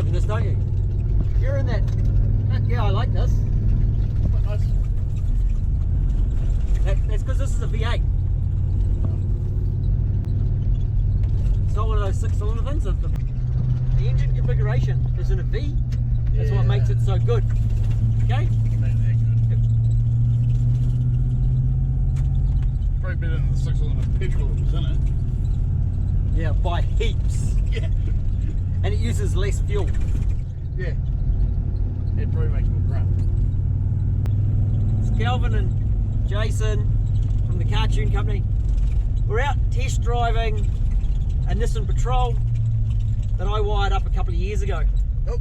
driving this, don't you? You're in that. Yeah, I like this. Quite nice. That's because this is a V8. It's not one of those 6-cylinder things. The engine configuration is in a V. That's what makes it so good. Okay? Probably better than the 6-cylinder petrol that was in it. Yeah, by heaps. Yeah. And it uses less fuel. Yeah. It probably makes more grunt. It's Calvin and Jason from the Cartoon Company. We're out test driving a Nissan Patrol that I wired up a couple of years ago. Oh.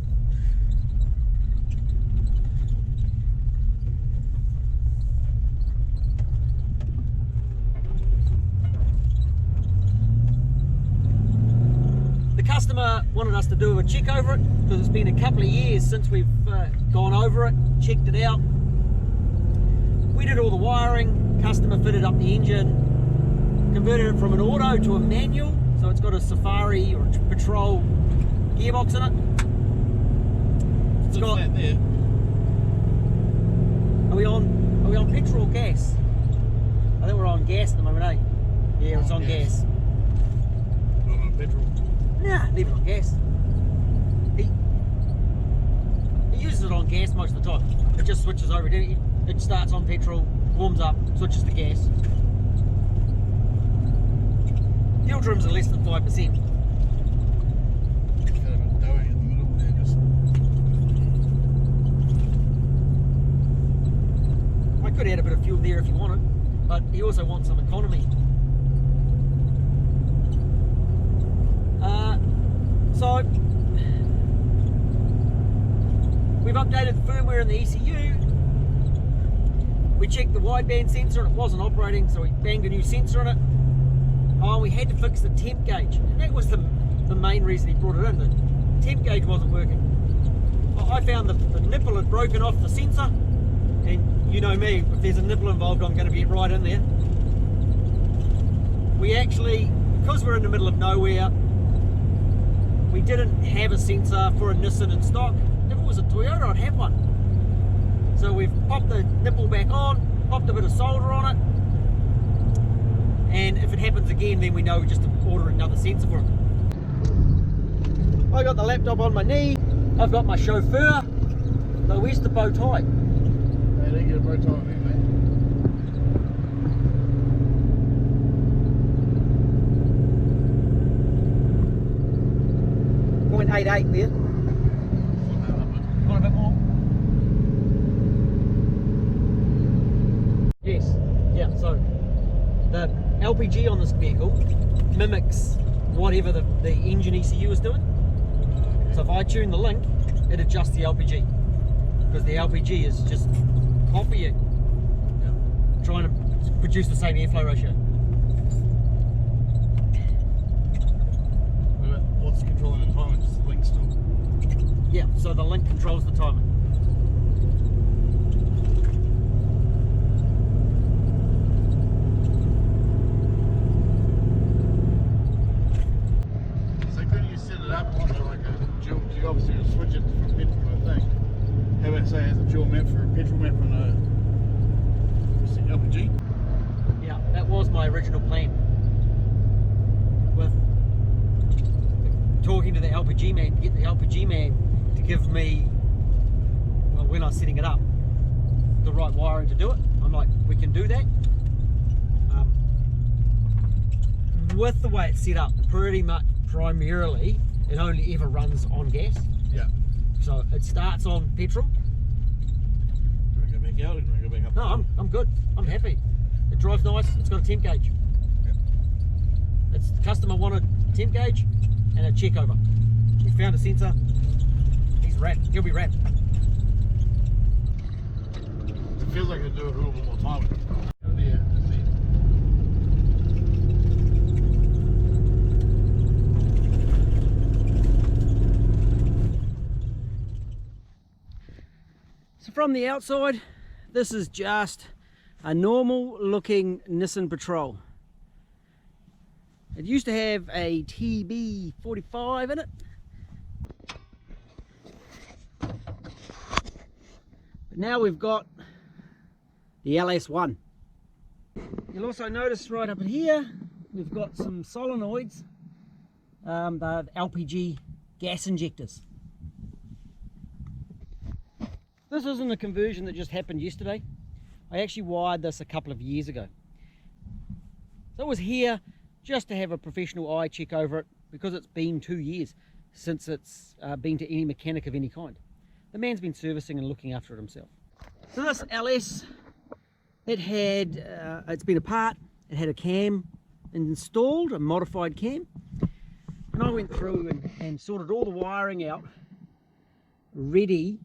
The customer wanted us to do a check over it because it's been a couple of years since we've gone over it, checked it out. We did all the wiring, customer fitted up the engine, converted it from an auto to a manual, so it's got a Safari or a Patrol gearbox in it. It's got. That there. Are we on petrol or gas? I think we're on gas at the moment, eh? Yeah, it's on gas. Not on petrol. Nah, leave it on gas. He uses it on gas most of the time. It just switches over. It starts on petrol, warms up, switches to gas. Fuel trims are less than 5%. Kind of a doughy in the middle there, just. I could add a bit of fuel there if you wanted, but he also wants some economy. So we've updated the firmware in the ECU. We checked the wideband sensor and it wasn't operating, so we banged a new sensor on it. Oh, we had to fix the temp gauge, and that was the main reason he brought it in. The temp gauge wasn't working. I found the nipple had broken off the sensor, and you know me, if there's a nipple involved, I'm going to get right in there. We actually, because we're in the middle of nowhere, we didn't have a sensor for a Nissan in stock. If it was a Toyota, I'd have one. So we've popped the nipple back on, popped a bit of solder on it, and if it happens again, then we know just to order another sensor for it. I got the laptop on my knee, I've got my chauffeur. So where's the bow tie? They didn't get a bow tie on there, mate. 0.88 there. Want a bit more? Yes. Yeah, so the LPG on this vehicle mimics whatever the engine ECU is doing. So if I tune the link, it adjusts the LPG. Because the LPG is just copying, trying to produce the same airflow ratio. What's controlling the timing? Just the link still? Yeah, so the link controls the timing. So couldn't you set it up onto like a dual, because you obviously will switch it from petrol to a thing. How about say it has a dual map for a petrol map and a LPG? Yeah, that was my original plan. With talking to the LPG man, to get the LPG man to give me, well, when I was setting it up, the right wiring to do it. I'm like, we can do that. With the way it's set up, pretty much primarily, it only ever runs on gas. Yeah. So it starts on petrol. Do we go back out or do we go back up? No, I'm good. I'm happy. It drives nice. It's got a temp gauge. Yeah. It's the customer wanted temp gauge and a check over. We found a sensor. He's wrapped. He'll be wrapped. It feels like I do it a little bit more time. Yeah, that's it. So from the outside, this is just a normal looking Nissan Patrol. It used to have a TB45 in it. But now we've got the LS1. You'll also notice right up in here, we've got some solenoids. They're LPG gas injectors. This isn't a conversion that just happened yesterday. I actually wired this a couple of years ago. So it was here just to have a professional eye check over it, because it's been 2 years since it's been to any mechanic of any kind. The man's been servicing and looking after it himself. So this LS, it had, it's been apart, it had a cam installed, a modified cam, and I went through and sorted all the wiring out, ready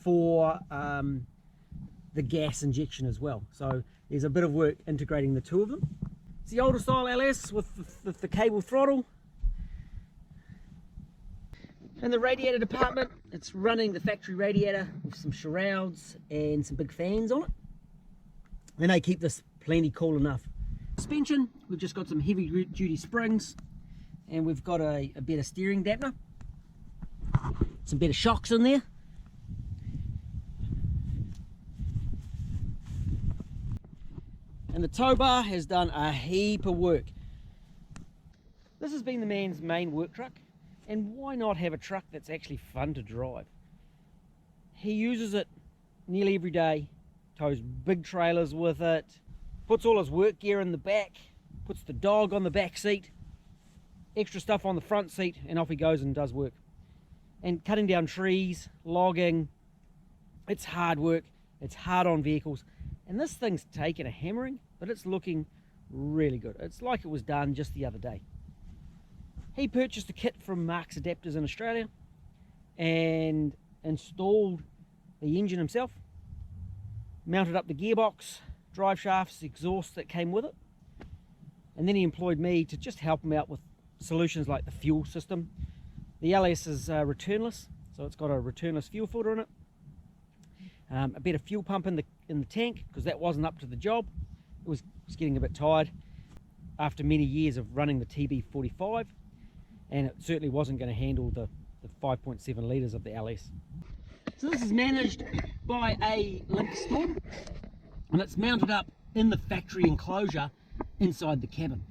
for the gas injection as well. So there's a bit of work integrating the two of them. It's the older style LS with the cable throttle. In the radiator department, it's running the factory radiator with some shrouds and some big fans on it. And they keep this plenty cool enough. Suspension, we've just got some heavy duty springs, and we've got a better steering dampener. Some better shocks in there. And the tow bar has done a heap of work. This has been the man's main work truck, and why not have a truck that's actually fun to drive? He uses it nearly every day, tows big trailers with it, puts all his work gear in the back, puts the dog on the back seat, extra stuff on the front seat, and off he goes and does work. And cutting down trees, logging, it's hard work, it's hard on vehicles. And this thing's taken a hammering, but it's looking really good. It's like it was done just the other day. He purchased a kit from Mark's Adaptors in Australia and installed the engine himself, mounted up the gearbox, drive shafts, exhaust that came with it, and then he employed me to just help him out with solutions like the fuel system. The LS is returnless, so it's got a returnless fuel filter in it. A better fuel pump in the tank, because that wasn't up to the job. It was getting a bit tired after many years of running the TB45, and it certainly wasn't going to handle the 5.7 litres of the LS. So this is managed by a link storm, and it's mounted up in the factory enclosure inside the cabin.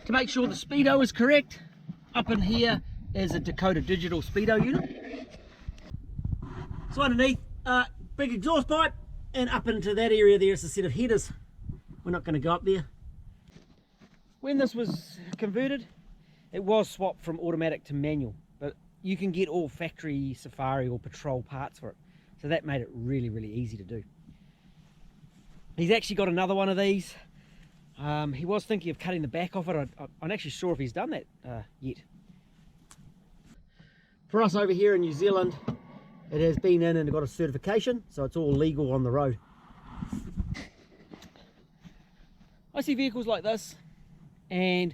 To make sure the speedo is correct, up in here is a Dakota digital speedo unit. So underneath, big exhaust pipe, and up into that area there is a set of headers. We're not going to go up there. When this was converted, it was swapped from automatic to manual, but you can get all factory Safari or Patrol parts for it. So that made it really, really easy to do. He's actually got another one of these. He was thinking of cutting the back off it. I'm not actually sure if he's done that yet. For us over here in New Zealand, it has been in and got a certification, so it's all legal on the road. I see vehicles like this, and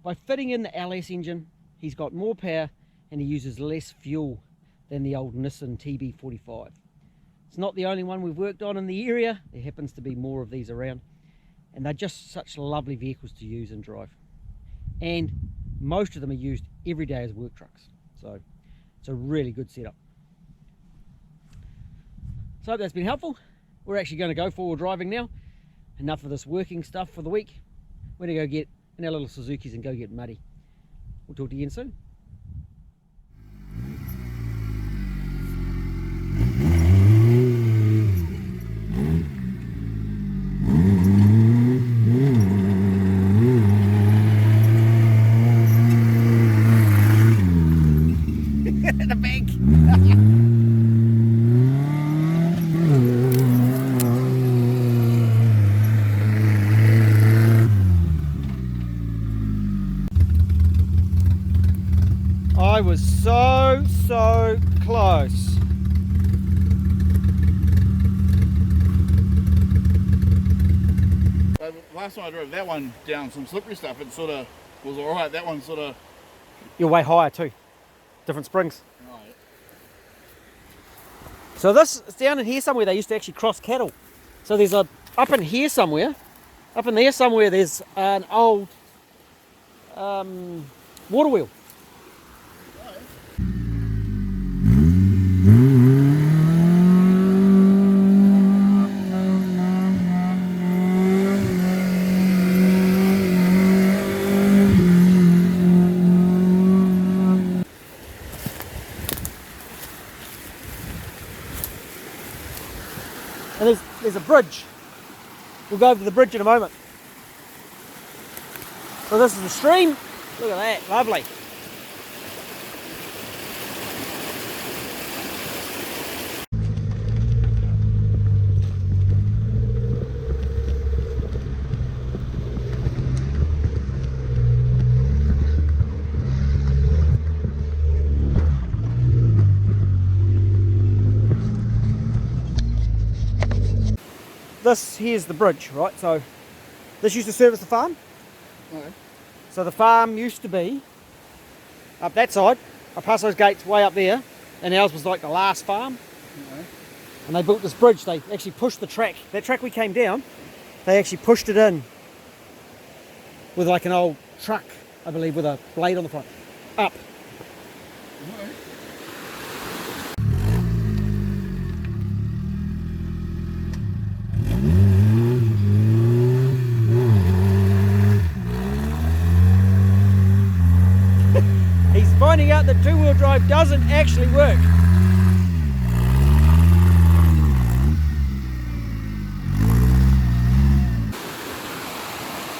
by fitting in the LS engine, he's got more power and he uses less fuel than the old Nissan TB45. It's not the only one we've worked on in the area. There happens to be more of these around, and they're just such lovely vehicles to use and drive. And most of them are used every day as work trucks, so it's a really good setup. So I hope that's been helpful. We're actually going to go forward driving now. Enough of this working stuff for the week. We're going to go get in our little Suzukis and go get muddy. We'll talk to you again soon. The bank. I was so close. Last time I drove that one down some slippery stuff, it sort of was alright. That one sort of... You're way higher too. Different springs. Right. So this is down in here somewhere. They used to actually cross cattle. So there's a, up in here somewhere, up in there somewhere, there's an old water wheel. And there's a bridge. We'll go over to the bridge in a moment. So this is the stream. Look at that, lovely. This here's the bridge, right? So this used to service the farm. Okay. So the farm used to be up that side, up past those gates way up there, and ours was like the last farm. Okay. And they built this bridge. They actually pushed the track. That track we came down, they actually pushed it in with like an old truck, I believe, with a blade on the front. Up. Okay. He's finding out that two-wheel drive doesn't actually work.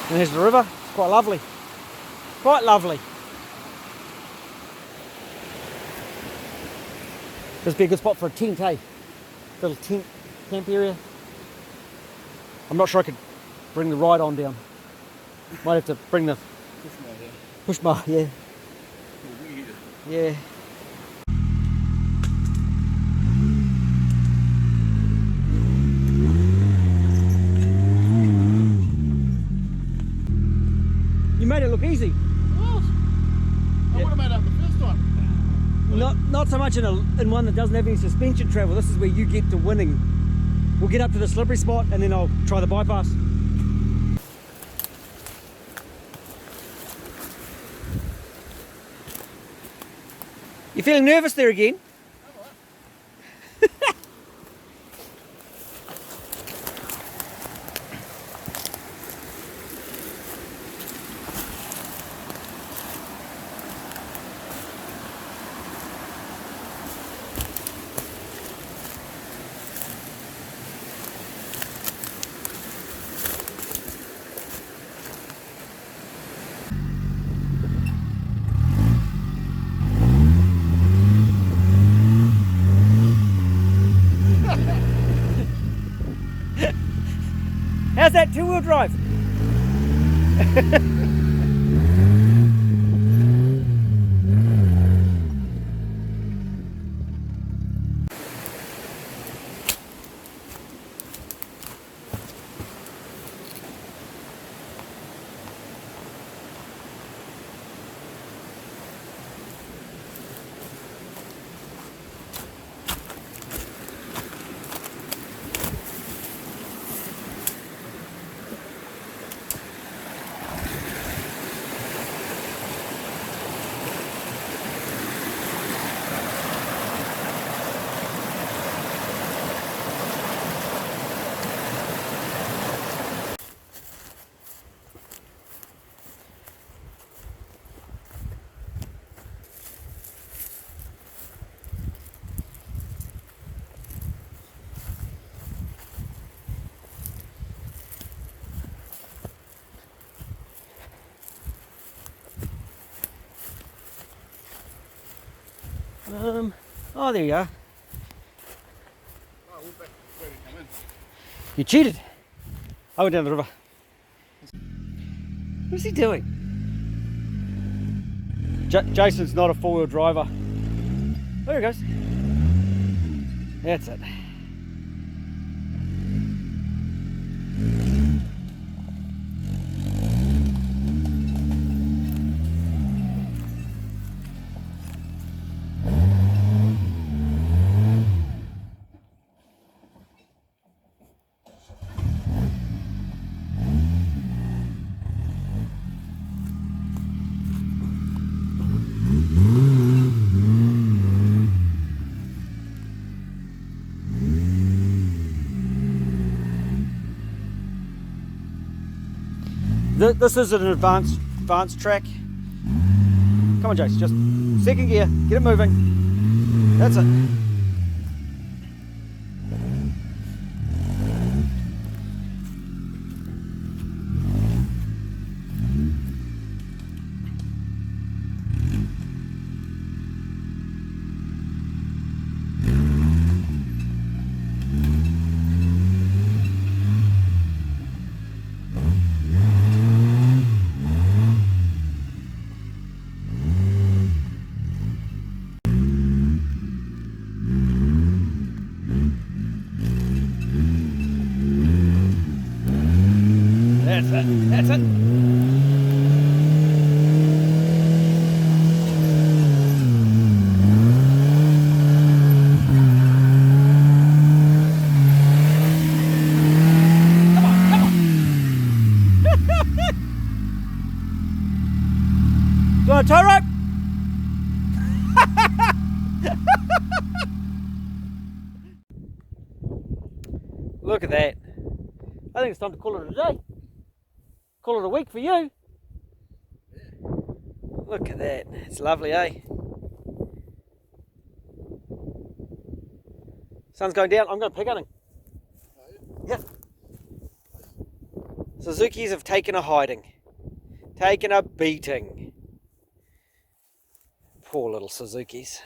And there's the river. It's quite lovely. Quite lovely. This would be a good spot for a tent, eh? Little tent camp area. I'm not sure I could bring the ride on down. Might have to bring the push bar, yeah. Yeah. You made it look easy. What? I would have made it up the first time. Not so much in one that doesn't have any suspension travel. This is where you get to winning. We'll get up to the slippery spot and then I'll try the bypass. You feeling nervous there again? How's that two-wheel drive? Oh, there you are. Oh, we're back ready to come in. You cheated. I went down the river. What's he doing? Jason's not a four-wheel driver. There he goes. That's it. This is an advanced track. Come on, Jace, just second gear, get it moving. That's it. Look at that. I think it's time to call it a day. Call it a week for you. Look at that. It's lovely, eh? Sun's going down. I'm going pig hunting. Yep. Suzuki's have taken a hiding. Taken a beating. Poor little Suzuki's.